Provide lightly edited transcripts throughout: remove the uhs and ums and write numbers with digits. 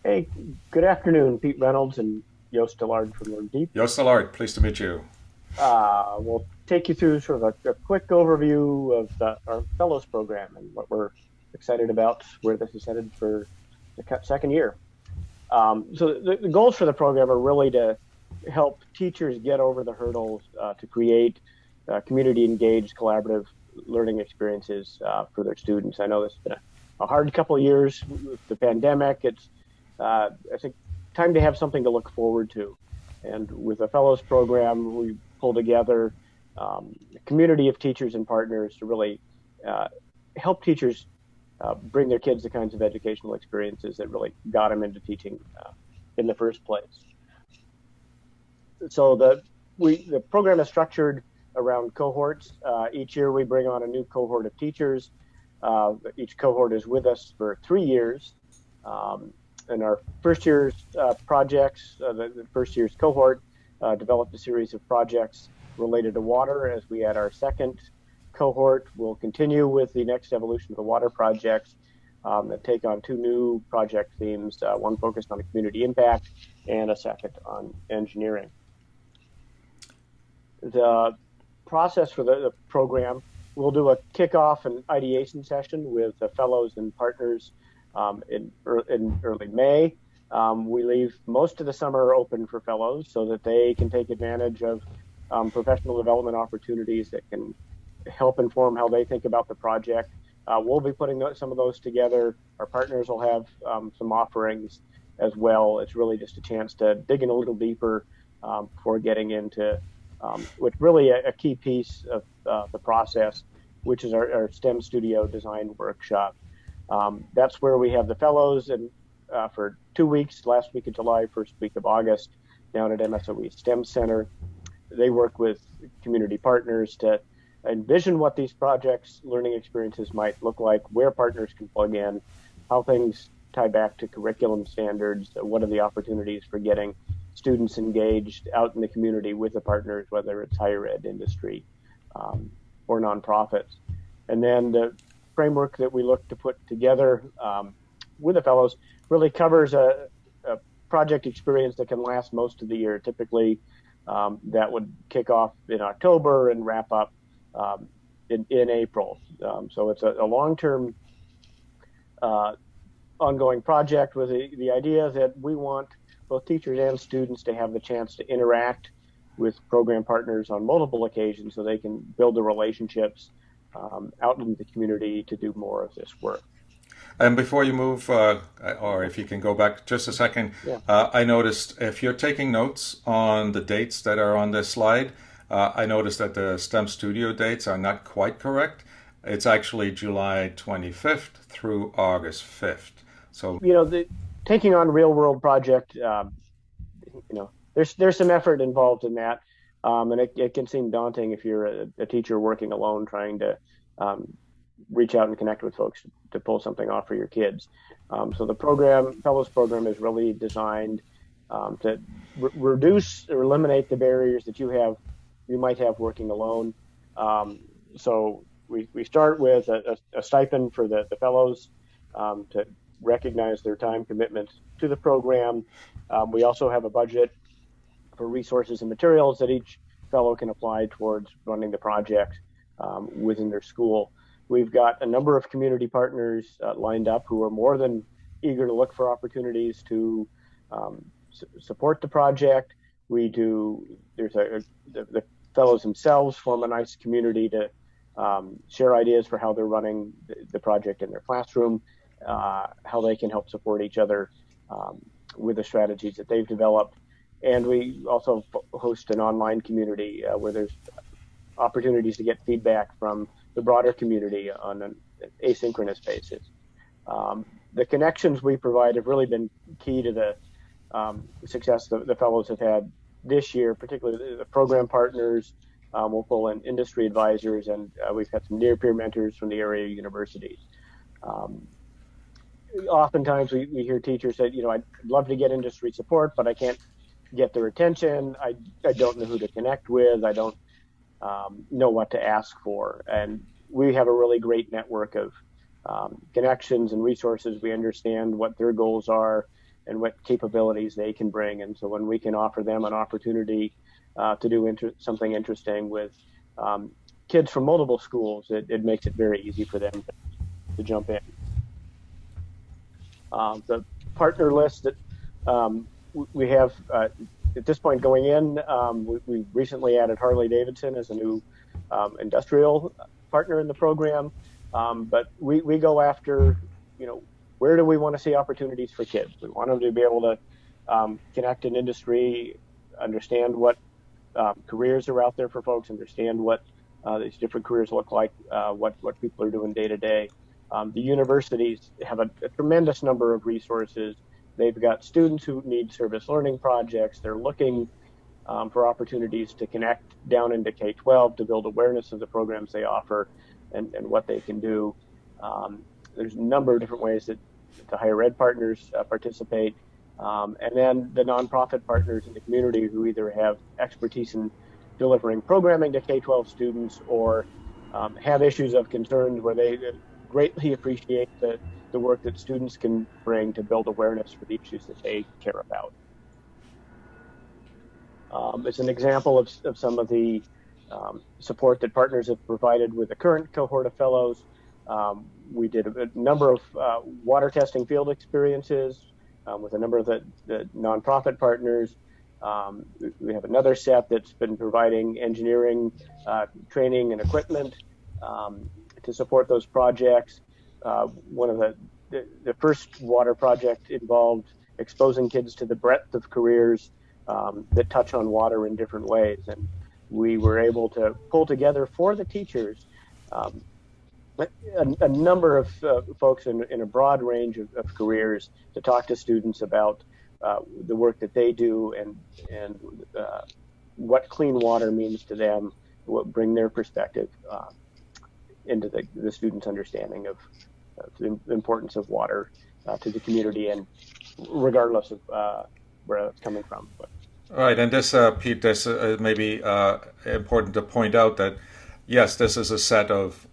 Hey, good afternoon, Pete Reynolds and Yost Dillard from Learn Deep. Joost Allard, pleased to meet you. We'll take you through sort of a quick overview of our fellows program and what we're excited about, where this is headed for the second year. So the goals for the program are really to help teachers get over the hurdles to create community engaged, collaborative learning experiences for their students. I know this has been a hard couple of years with the pandemic. I think, time to have something to look forward to. And with the fellows program, we pull together a community of teachers and partners to really uh, help teachers bring their kids the kinds of educational experiences that really got them into teaching in the first place. So the program is structured around cohorts. Each year we bring on a new cohort of teachers. Each cohort is with us for 3 years. And our first year's projects, the first year's cohort developed a series of projects related to water. As we add our second cohort, we'll continue with the next evolution of the water projects that take on two new project themes, one focused on community impact and a second on engineering. The process for the program, we'll do a kickoff and ideation session with the fellows and partners in early May. We leave most of the summer open for fellows so that they can take advantage of professional development opportunities that can help inform how they think about the project. We'll be putting some of those together. Our partners will have some offerings as well. It's really just a chance to dig in a little deeper before getting into what's really a key piece of the process, which is our STEM Studio Design Workshop. That's where we have the fellows and for 2 weeks, last week of July, first week of August, down at MSOE STEM Center. They work with community partners to envision what these projects, learning experiences might look like, where partners can plug in, how things tie back to curriculum standards, what are the opportunities for getting students engaged out in the community with the partners, whether it's higher ed industry or nonprofits. And then the framework that we look to put together with the fellows really covers a project experience that can last most of the year. Typically, that would kick off in October and wrap up in April. So it's a long-term uh, ongoing project with the idea that we want both teachers and students to have the chance to interact with program partners on multiple occasions so they can build the relationships out in the community to do more of this work. And before you move, or if you can go back just a second, Yeah. I noticed if you're taking notes on the dates that are on this slide, I noticed that the STEM Studio dates are not quite correct. It's actually July 25th through August 5th. So, The taking on real world project, there's some effort involved in that. And it can seem daunting if you're a teacher working alone trying to um, reach out and connect with folks to pull something off for your kids. So the fellows program is really designed to reduce or eliminate the barriers that you might have working alone. So we start with a stipend for the fellows to recognize their time commitment to the program. We also have a budget for resources and materials that each fellow can apply towards running the project within their school. We've got a number of community partners lined up who are more than eager to look for opportunities to support the project. We do, the fellows themselves form a nice community to share ideas for how they're running the project in their classroom, how they can help support each other with the strategies that they've developed. And we also host an online community where there's opportunities to get feedback from the broader community on an asynchronous basis. The connections we provide have really been key to the success the fellows have had this year, particularly the program partners. We'll pull in industry advisors, and we've had some near peer mentors from the area universities. Um, Oftentimes we hear teachers say, I'd love to get industry support, but I can't get their attention. I don't know who to connect with. I don't know what to ask for. And we have a really great network of connections and resources. We understand what their goals are. and what capabilities they can bring. And so when we can offer them an opportunity to do something interesting with kids from multiple schools, it makes it very easy for them to jump in. The partner list that we have at this point going in, we recently added Harley Davidson as a new industrial partner in the program. But we go after, where do we want to see opportunities for kids? We want them to be able to connect in industry, understand what careers are out there for folks, understand what these different careers look like, what people are doing day to day. The universities have a tremendous number of resources. They've got students who need service learning projects. They're looking for opportunities to connect down into K-12 to build awareness of the programs they offer and what they can do. There's a number of different ways that the higher ed partners participate. And then the nonprofit partners in the community who either have expertise in delivering programming to K-12 students or have issues of concern where they greatly appreciate the work that students can bring to build awareness for the issues that they care about. As an example of some of the support that partners have provided with the current cohort of fellows, we did a number of water testing field experiences with a number of the nonprofit partners. We have another set that's been providing engineering training and equipment to support those projects. One of the first water project involved exposing kids to the breadth of careers that touch on water in different ways. And we were able to pull together for the teachers a number of folks in a broad range of careers to talk to students about the work that they do and what clean water means to them, bring their perspective into the students' understanding of the importance of water to the community, and regardless of where it's coming from. Right, and this, Pete, this may be important to point out that, yes, this is a set of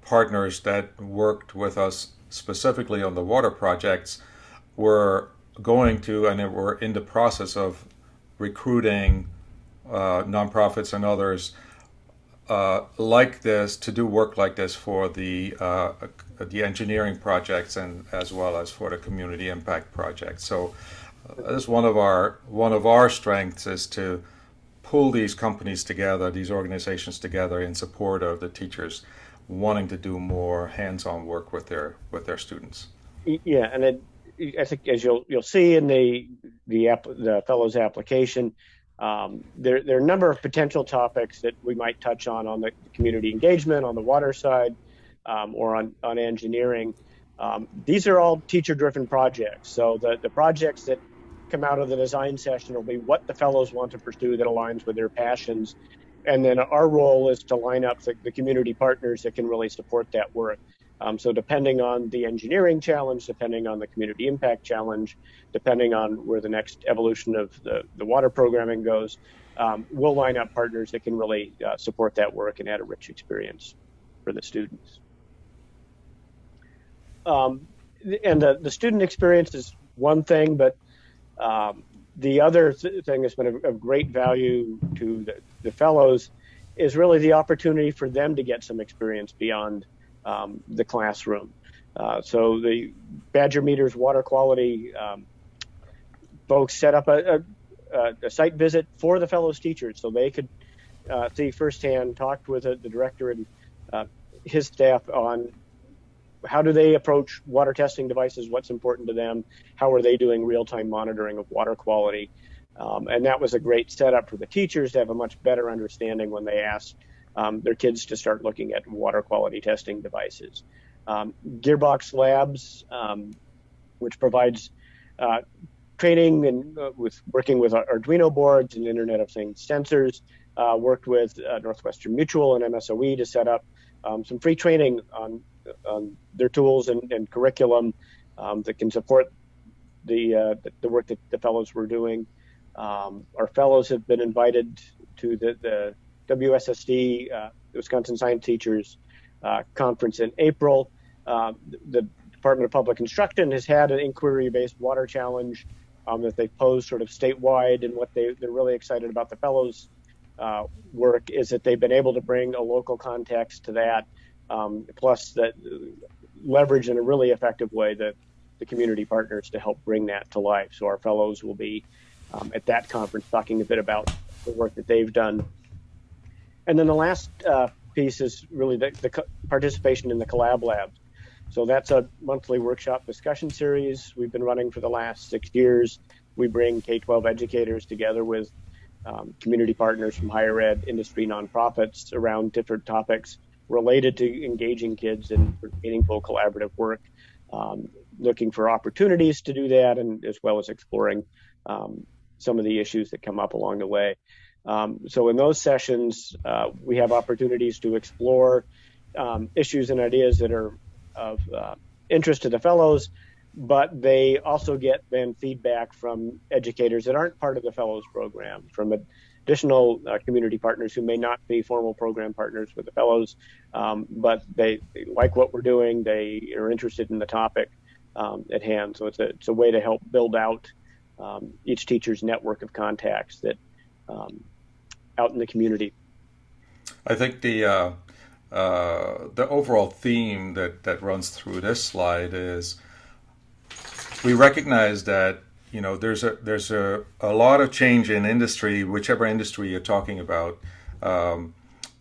partners that worked with us specifically on the water projects. We're going to, and we're in the process of recruiting nonprofits and others like this to do work like this for the engineering projects and as well as for the community impact projects. So this is one of our strengths, is to pull these companies together, these organizations together in support of the teachers wanting to do more hands-on work with their students. Yeah, and I think as you'll see in the fellows application, there are a number of potential topics that we might touch on the community engagement, on the water side, or on engineering. These are all teacher-driven projects. So the projects that come out of the design session will be what the fellows want to pursue that aligns with their passions. And then our role is to line up the community partners that can really support that work. So depending on the engineering challenge, depending on the community impact challenge, depending on where the next evolution of the water programming goes, we'll line up partners that can really support that work and add a rich experience for the students. And the student experience is one thing, but the other thing that's been of great value to the fellows is really the opportunity for them to get some experience beyond the classroom. So the Badger Meters water quality folks set up a site visit for the fellows teachers so they could see firsthand, talked with the director and his staff on how do they approach water testing devices, what's important to them, how are they doing real-time monitoring of water quality. And that was a great setup for the teachers to have a much better understanding when they asked their kids to start looking at water quality testing devices. Gearbox Labs, which provides training and with working with Arduino boards and Internet of Things sensors, worked with Northwestern Mutual and MSOE to set up some free training on their tools and curriculum that can support the work that the fellows were doing. Our fellows have been invited to the WSSD, Wisconsin Science Teachers Conference in April. The Department of Public Instruction has had an inquiry-based water challenge that they posed sort of statewide, and what they're really excited about the fellows work is that they've been able to bring a local context to that, plus that leverage in a really effective way the community partners to help bring that to life. So our fellows will be at that conference talking a bit about the work that they've done. And then the last piece is really the participation in the Collab Lab. So that's a monthly workshop discussion series we've been running for the last 6 years. We bring K-12 educators together with community partners from higher ed, industry, nonprofits around different topics related to engaging kids in meaningful collaborative work, looking for opportunities to do that, and as well as exploring some of the issues that come up along the way. So in those sessions, we have opportunities to explore issues and ideas that are of interest to the fellows, but they also get then feedback from educators that aren't part of the fellows program, from additional community partners who may not be formal program partners with the fellows, but they like what we're doing, they are interested in the topic at hand. So it's a way to help build out each teacher's network of contacts that out in the community. I think the overall theme that runs through this slide is we recognize that there's a lot of change in industry, whichever industry you're talking about,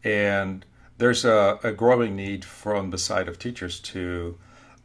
and there's a growing need from the side of teachers to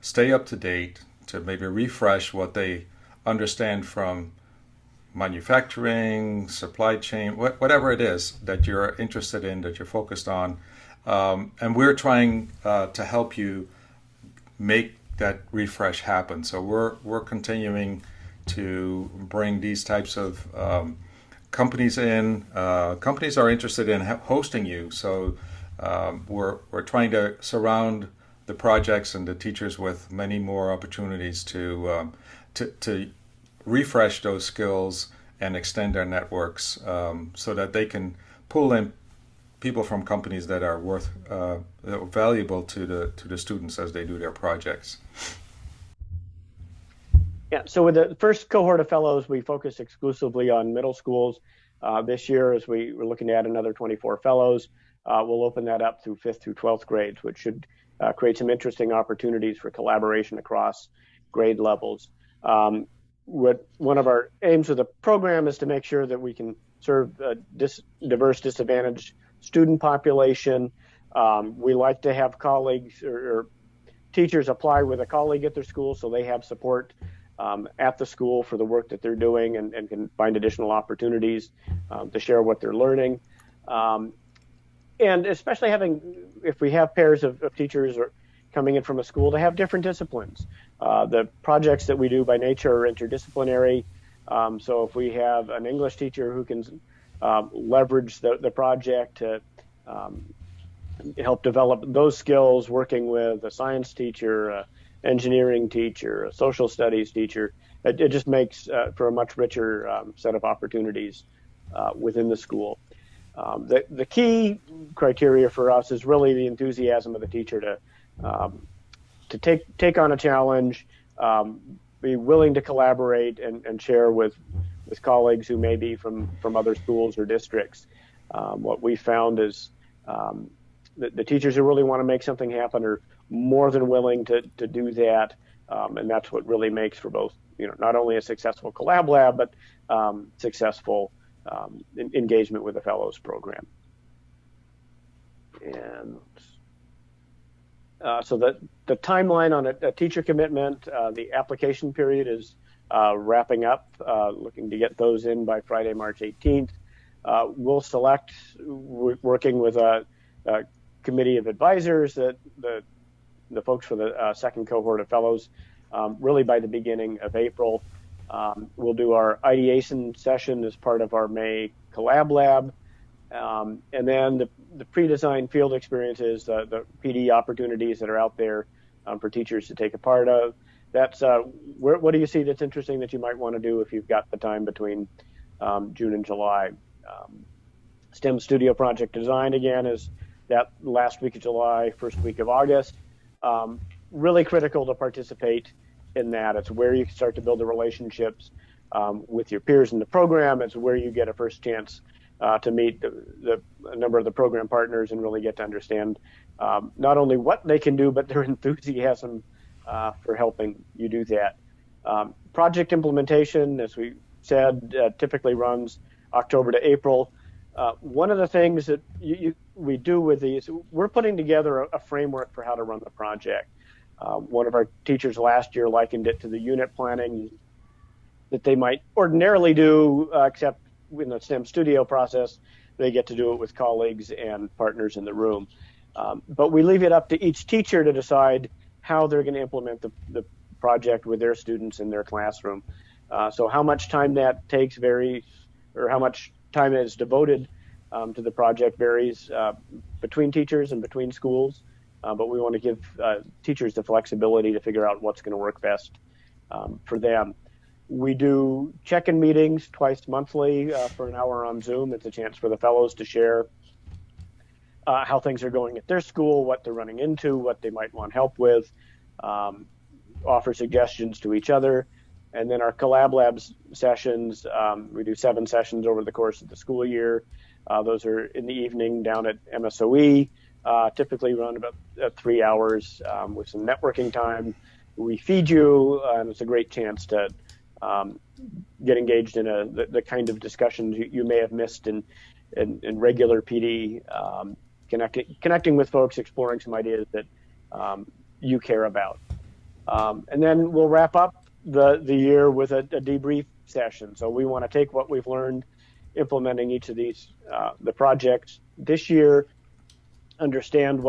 stay up to date, to maybe refresh what they understand from manufacturing, supply chain, whatever it is that you're interested in, that you're focused on. And we're trying to help you make that refresh happen. So we're continuing to bring these types of companies in. Companies are interested in hosting you. So we're trying to surround the projects and the teachers with many more opportunities to refresh those skills and extend their networks, so that they can pull in people from companies that are valuable to the students as they do their projects. Yeah, so with the first cohort of fellows, we focus exclusively on middle schools. This year, as we're looking to add another 24 fellows, we'll open that up through 5th through 12th grades, which should create some interesting opportunities for collaboration across grade levels. One of our aims of the program is to make sure that we can serve a diverse, disadvantaged student population. We like to have colleagues or teachers apply with a colleague at their school, so they have support at the school for the work that they're doing, and can find additional opportunities to share what they're learning. And especially if we have pairs of teachers coming in from a school, to have different disciplines. The projects that we do by nature are interdisciplinary. So if we have an English teacher who can leverage the project to help develop those skills, working with a science teacher, an engineering teacher, a social studies teacher, it just makes for a much richer set of opportunities within the school. The key criteria for us is really the enthusiasm of the teacher to take on a challenge, be willing to collaborate and share with colleagues who may be from other schools or districts. What we found is the teachers who really want to make something happen are more than willing to do that, and that's what really makes for both, not only a successful Collab Lab, but successful engagement with the Fellows program. And so the timeline on a teacher commitment, the application period is wrapping up, looking to get those in by Friday, March 18th. We'll select, working with a committee of advisors, that the folks for the second cohort of fellows, really by the beginning of April. We'll do our ideation session as part of our May Collab Lab. And then the pre-designed field experiences, the PD opportunities that are out there for teachers to take a part of. That's what do you see that's interesting that you might want to do if you've got the time between June and July? STEM Studio Project Design, again, is that last week of July, first week of August. really critical to participate in that. It's where you start to build the relationships with your peers in the program. It's where you get a first chance to meet a number of the program partners and really get to understand not only what they can do, but their enthusiasm for helping you do that. Project implementation, as we said, typically runs October to April. One of the things that we do with these, we're putting together a framework for how to run the project. One of our teachers last year likened it to the unit planning that they might ordinarily do, except in the STEM studio process, they get to do it with colleagues and partners in the room. But we leave it up to each teacher to decide how they're going to implement the project with their students in their classroom. So how much time that takes varies, or how much time is devoted to the project varies between teachers and between schools. But we want to give teachers the flexibility to figure out what's going to work best for them. We do check-in meetings twice monthly for an hour on Zoom. It's a chance for the fellows to share how things are going at their school, what they're running into, what they might want help with, offer suggestions to each other. And then our Collab Labs sessions, we do 7 sessions over the course of the school year. Those are in the evening down at MSOE, typically run about 3 hours with some networking time. We feed you, and it's a great chance to get engaged in the kind of discussions you may have missed in regular PD, connecting with folks, exploring some ideas that you care about. And then we'll wrap up the year with a debrief session. So we want to take what we've learned implementing each of these the projects this year, understand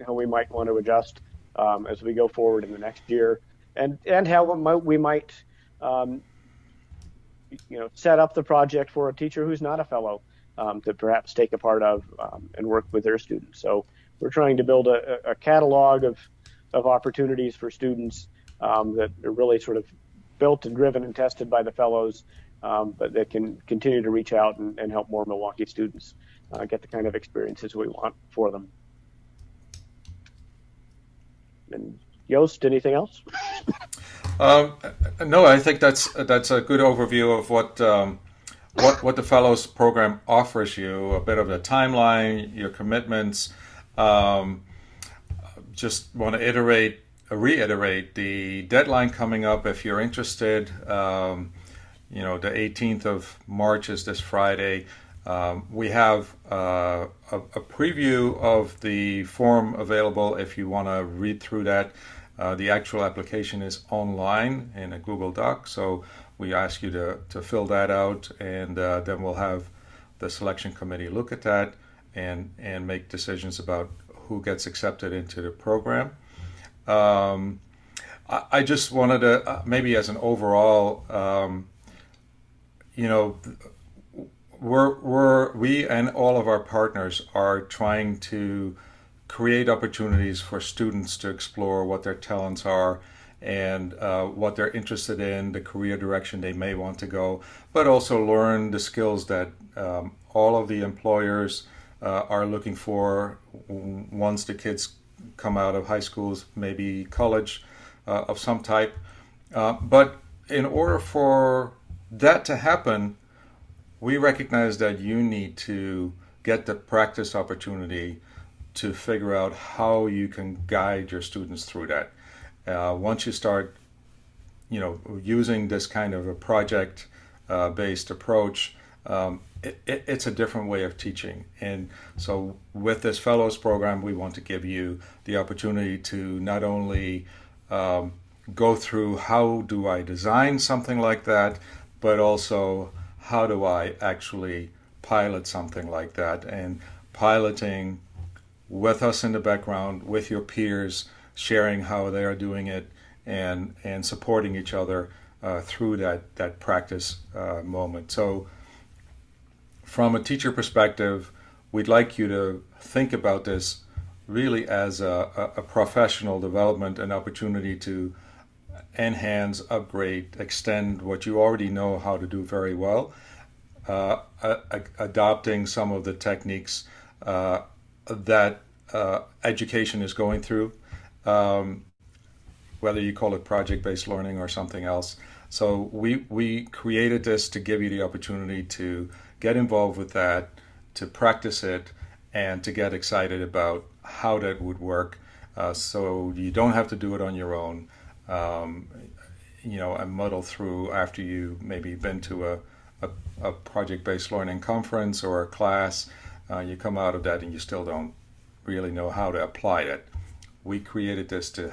how we might want to adjust as we go forward in the next year, and how we might set up the project for a teacher who's not a fellow to perhaps take a part of and work with their students. So we're trying to build a catalog of opportunities for students that are really sort of built and driven and tested by the fellows, but that can continue to reach out and help more Milwaukee students get the kind of experiences we want for them. And Yost, anything else? No, I think that's a good overview of what the Fellows Program offers you. A bit of a timeline, your commitments. Just want to reiterate the deadline coming up if you're interested. The 18th of March is this Friday. We have a preview of the form available if you want to read through that. The actual application is online in a Google Doc, so we ask you to fill that out, and then we'll have the selection committee look at that and make decisions about who gets accepted into the program. I just wanted to, maybe as an overall, we and all of our partners are trying to create opportunities for students to explore what their talents are and what they're interested in, the career direction they may want to go, but also learn the skills that all of the employers are looking for once the kids come out of high schools, maybe college of some type. But in order for that to happen, we recognize that you need to get the practice opportunity to figure out how you can guide your students through that. Once you start, using this kind of a project-based approach, it's a different way of teaching. And so with this fellows program, we want to give you the opportunity to not only go through how do I design something like that, but also how do I actually pilot something like that, and piloting with us in the background, with your peers, sharing how they are doing it, and supporting each other through that practice moment. So from a teacher perspective, we'd like you to think about this really as a professional development, an opportunity to enhance, upgrade, extend what you already know how to do very well, adopting some of the techniques that education is going through, whether you call it project-based learning or something else. So we created this to give you the opportunity to get involved with that, to practice it, and to get excited about how that would work. So you don't have to do it on your own, and muddle through after you maybe been to a project-based learning conference or a class. You come out of that and you still don't really know how to apply it. We created this to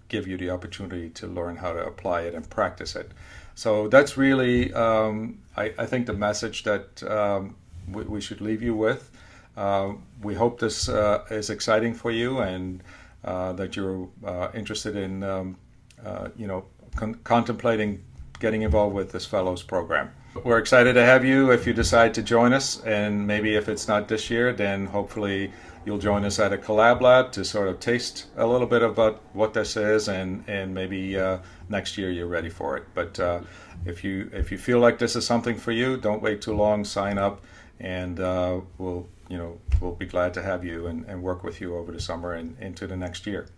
give you the opportunity to learn how to apply it and practice it. So that's really, I think, the message that we should leave you with. We hope this is exciting for you, and that you're interested in, contemplating getting involved with this fellows program. We're excited to have you if you decide to join us, and maybe if it's not this year, then hopefully you'll join us at a Collab Lab to sort of taste a little bit about what this is, and maybe next year you're ready for it. But if you feel like this is something for you, don't wait too long. Sign up, and we'll be glad to have you and work with you over the summer and into the next year.